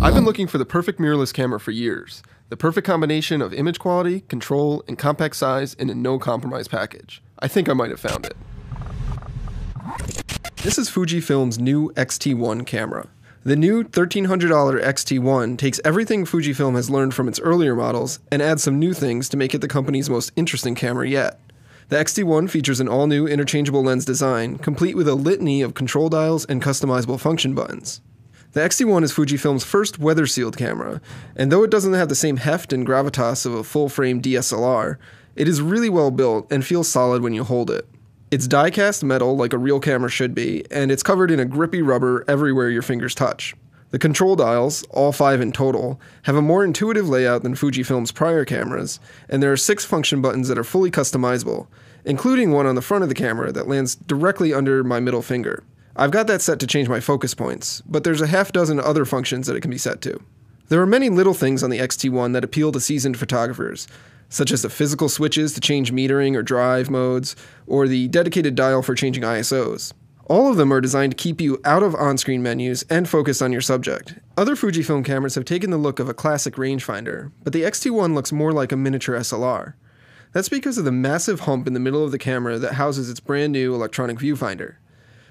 I've been looking for the perfect mirrorless camera for years. The perfect combination of image quality, control, and compact size in a no-compromise package. I think I might have found it. This is Fujifilm's new X-T1 camera. The new $1,300 X-T1 takes everything Fujifilm has learned from its earlier models and adds some new things to make it the company's most interesting camera yet. The X-T1 features an all-new interchangeable lens design, complete with a litany of control dials and customizable function buttons. The X-T1 is Fujifilm's first weather-sealed camera, and though it doesn't have the same heft and gravitas of a full-frame DSLR, it is really well built and feels solid when you hold it. It's die-cast metal like a real camera should be, and it's covered in a grippy rubber everywhere your fingers touch. The control dials, all 5 in total, have a more intuitive layout than Fujifilm's prior cameras, and there are 6 function buttons that are fully customizable, including one on the front of the camera that lands directly under my middle finger. I've got that set to change my focus points, but there's a half dozen other functions that it can be set to. There are many little things on the X-T1 that appeal to seasoned photographers, such as the physical switches to change metering or drive modes, or the dedicated dial for changing ISOs. All of them are designed to keep you out of on-screen menus and focused on your subject. Other Fujifilm cameras have taken the look of a classic rangefinder, but the X-T1 looks more like a miniature SLR. That's because of the massive hump in the middle of the camera that houses its brand new electronic viewfinder.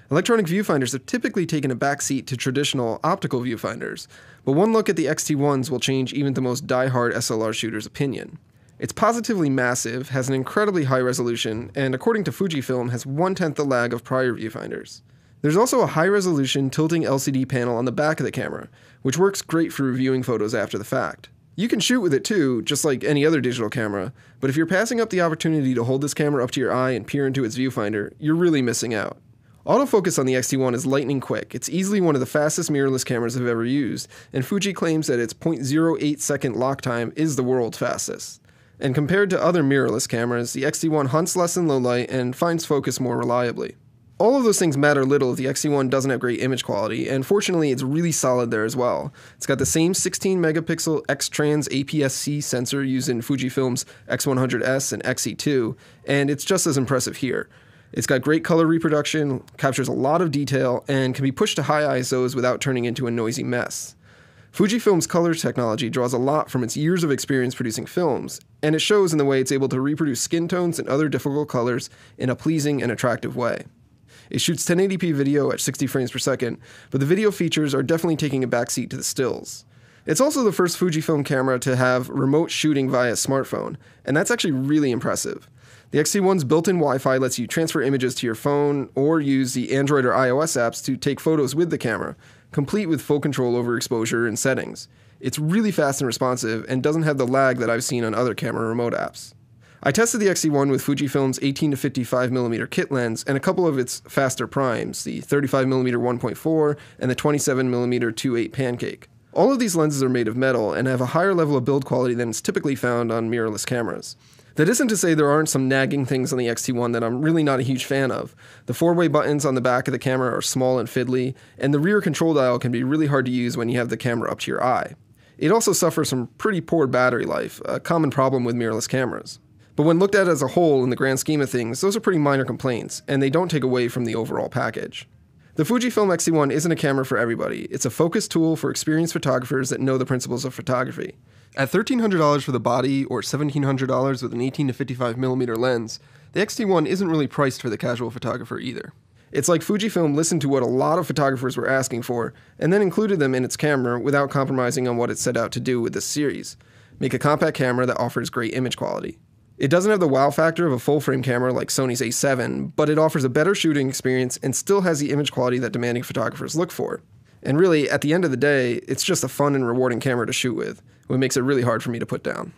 Electronic viewfinders have typically taken a backseat to traditional optical viewfinders, but one look at the X-T1s will change even the most die-hard SLR shooter's opinion. It's positively massive, has an incredibly high resolution, and according to Fujifilm has 1/10 the lag of prior viewfinders. There's also a high-resolution tilting LCD panel on the back of the camera, which works great for reviewing photos after the fact. You can shoot with it too, just like any other digital camera, but if you're passing up the opportunity to hold this camera up to your eye and peer into its viewfinder, you're really missing out. Autofocus on the X-T1 is lightning quick. It's easily one of the fastest mirrorless cameras I've ever used, and Fuji claims that its 0.08 second lock time is the world's fastest. And compared to other mirrorless cameras, the X-T1 hunts less in low light and finds focus more reliably. All of those things matter little if the X-T1 doesn't have great image quality, and fortunately it's really solid there as well. It's got the same 16 megapixel X-Trans APS-C sensor used in Fujifilm's X100S and X-E2, and it's just as impressive here. It's got great color reproduction, captures a lot of detail, and can be pushed to high ISOs without turning into a noisy mess. Fujifilm's color technology draws a lot from its years of experience producing films, and it shows in the way it's able to reproduce skin tones and other difficult colors in a pleasing and attractive way. It shoots 1080p video at 60 frames per second, but the video features are definitely taking a backseat to the stills. It's also the first Fujifilm camera to have remote shooting via smartphone, and that's actually really impressive. The X-T1's built-in Wi-Fi lets you transfer images to your phone or use the Android or iOS apps to take photos with the camera, complete with full control over exposure and settings. It's really fast and responsive and doesn't have the lag that I've seen on other camera remote apps. I tested the X-T1 with Fujifilm's 18 to 55mm kit lens and a couple of its faster primes, the 35mm 1.4 and the 27mm 2.8 pancake. All of these lenses are made of metal and have a higher level of build quality than is typically found on mirrorless cameras. That isn't to say there aren't some nagging things on the X-T1 that I'm really not a huge fan of. The 4-way buttons on the back of the camera are small and fiddly, and the rear control dial can be really hard to use when you have the camera up to your eye. It also suffers from pretty poor battery life, a common problem with mirrorless cameras. But when looked at as a whole in the grand scheme of things, those are pretty minor complaints, and they don't take away from the overall package. The Fujifilm X-T1 isn't a camera for everybody. It's a focus tool for experienced photographers that know the principles of photography. At $1,300 for the body or $1,700 with an 18 to 55mm lens, the X-T1 isn't really priced for the casual photographer either. It's like Fujifilm listened to what a lot of photographers were asking for, and then included them in its camera without compromising on what it set out to do with this series: make a compact camera that offers great image quality. It doesn't have the wow factor of a full-frame camera like Sony's A7, but it offers a better shooting experience and still has the image quality that demanding photographers look for. And really, at the end of the day, it's just a fun and rewarding camera to shoot with, what makes it really hard for me to put down.